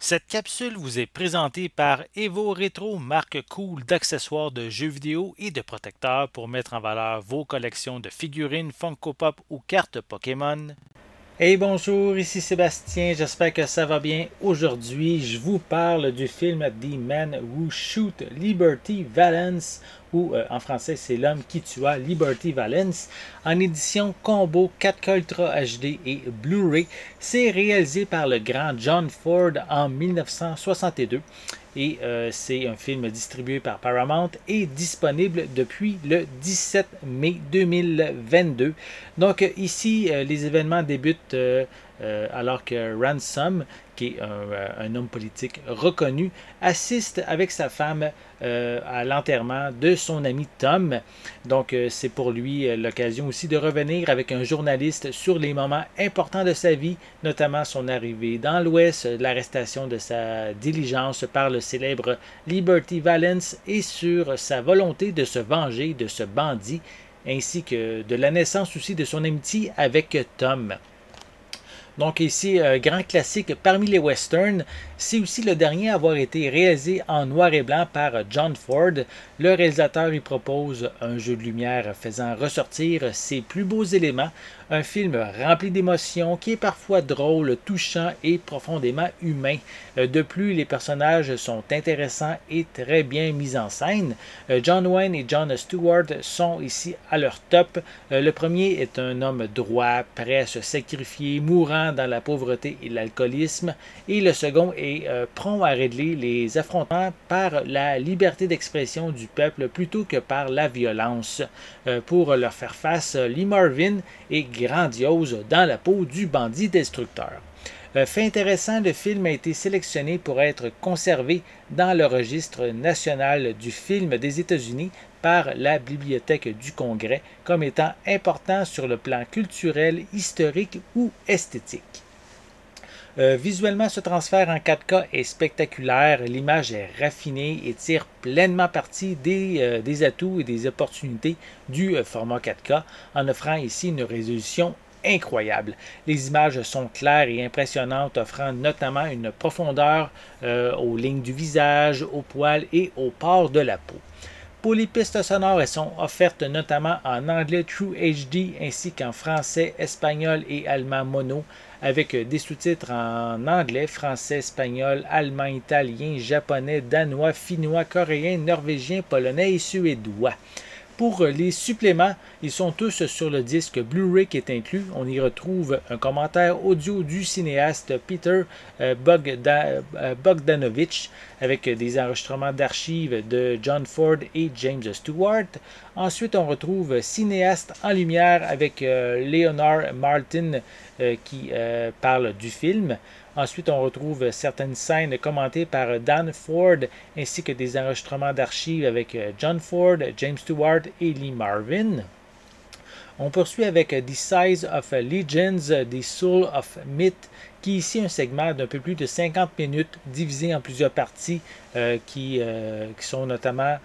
Cette capsule vous est présentée par Evo Retro, marque cool d'accessoires de jeux vidéo et de protecteurs pour mettre en valeur vos collections de figurines Funko Pop ou cartes Pokémon. Hey bonjour, ici Sébastien, j'espère que ça va bien. Aujourd'hui, je vous parle du film The Man Who Shoot Liberty Valance, ou en français c'est L'homme qui tua Liberty Valance, en édition combo 4K Ultra HD et Blu-ray. C'est réalisé par le grand John Ford en 1962. Et c'est un film distribué par Paramount et disponible depuis le 17 mai 2022. Donc ici, les événements débutent alors que Ransom, qui est un homme politique reconnu, assiste avec sa femme à l'enterrement de son ami Tom. Donc c'est pour lui l'occasion aussi de revenir avec un journaliste sur les moments importants de sa vie, notamment son arrivée dans l'Ouest, l'arrestation de sa diligence par le célèbre Liberty Valance et sur sa volonté de se venger de ce bandit, ainsi que de la naissance aussi de son amitié avec Tom. Donc ici, grand classique parmi les westerns. C'est aussi le dernier à avoir été réalisé en noir et blanc par John Ford. Le réalisateur y propose un jeu de lumière faisant ressortir ses plus beaux éléments. Un film rempli d'émotions qui est parfois drôle, touchant et profondément humain. De plus, les personnages sont intéressants et très bien mis en scène. John Wayne et Jon Stewart sont ici à leur top. Le premier est un homme droit, prêt à se sacrifier, mourant dans la pauvreté et l'alcoolisme, et le second est prompt à régler les affrontements par la liberté d'expression du peuple plutôt que par la violence. Pour leur faire face, Lee Marvin est grandiose dans la peau du bandit destructeur. Fait intéressant, le film a été sélectionné pour être conservé dans le registre national du film des États-Unis par la Bibliothèque du Congrès comme étant important sur le plan culturel, historique ou esthétique. Visuellement, ce transfert en 4K est spectaculaire, l'image est raffinée et tire pleinement parti des atouts et des opportunités du format 4K en offrant ici une résolution incroyable. Les images sont claires et impressionnantes, offrant notamment une profondeur aux lignes du visage, aux poils et aux pores de la peau. Pour les pistes sonores, elles sont offertes notamment en anglais True HD ainsi qu'en français, espagnol et allemand mono, avec des sous-titres en anglais, français, espagnol, allemand, italien, japonais, danois, finnois, coréen, norvégien, polonais et suédois. Pour les suppléments, ils sont tous sur le disque Blu-ray qui est inclus. On y retrouve un commentaire audio du cinéaste Peter Bogdanovich avec des enregistrements d'archives de John Ford et James Stewart. Ensuite, on retrouve Cinéaste en lumière avec Leonard Martin qui parle du film. Ensuite, on retrouve certaines scènes commentées par Dan Ford ainsi que des enregistrements d'archives avec John Ford, James Stewart et Lee Marvin. On poursuit avec The Size of Legends, The Soul of Myth, qui est ici un segment d'un peu plus de 50 minutes divisé en plusieurs parties qui sont notamment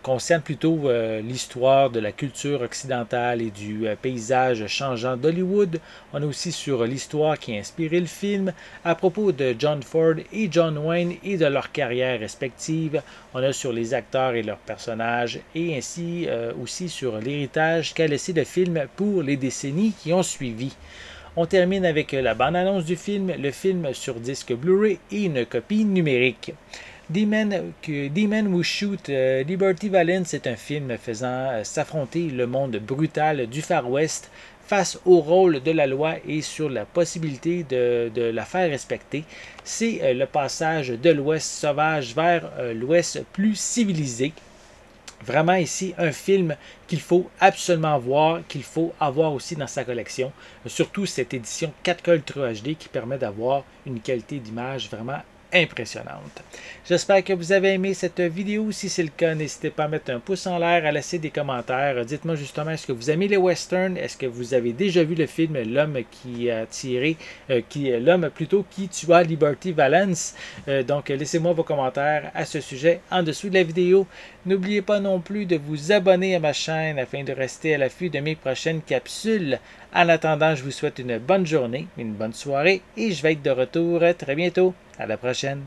concerne plutôt l'histoire de la culture occidentale et du paysage changeant d'Hollywood. On a aussi sur l'histoire qui a inspiré le film, à propos de John Ford et John Wayne et de leurs carrières respectives. On a sur les acteurs et leurs personnages et ainsi aussi sur l'héritage qu'a laissé le film pour les décennies qui ont suivi. On termine avec la bande-annonce du film, le film sur disque Blu-ray et une copie numérique. The Man Who Shoot Liberty Valance est un film faisant s'affronter le monde brutal du Far West face au rôle de la loi et sur la possibilité de la faire respecter. C'est le passage de l'Ouest sauvage vers l'Ouest plus civilisé. Vraiment ici un film qu'il faut absolument voir, qu'il faut avoir aussi dans sa collection. Surtout cette édition 4K Ultra HD qui permet d'avoir une qualité d'image vraiment impressionnante. J'espère que vous avez aimé cette vidéo. Si c'est le cas, n'hésitez pas à mettre un pouce en l'air, à laisser des commentaires. Dites-moi justement, est-ce que vous aimez les westerns? Est-ce que vous avez déjà vu le film L'homme qui a tiré, l'homme plutôt qui tua Liberty Valance? Donc, laissez-moi vos commentaires à ce sujet en dessous de la vidéo. N'oubliez pas non plus de vous abonner à ma chaîne afin de rester à l'affût de mes prochaines capsules. En attendant, je vous souhaite une bonne journée, une bonne soirée et je vais être de retour très bientôt. À la prochaine!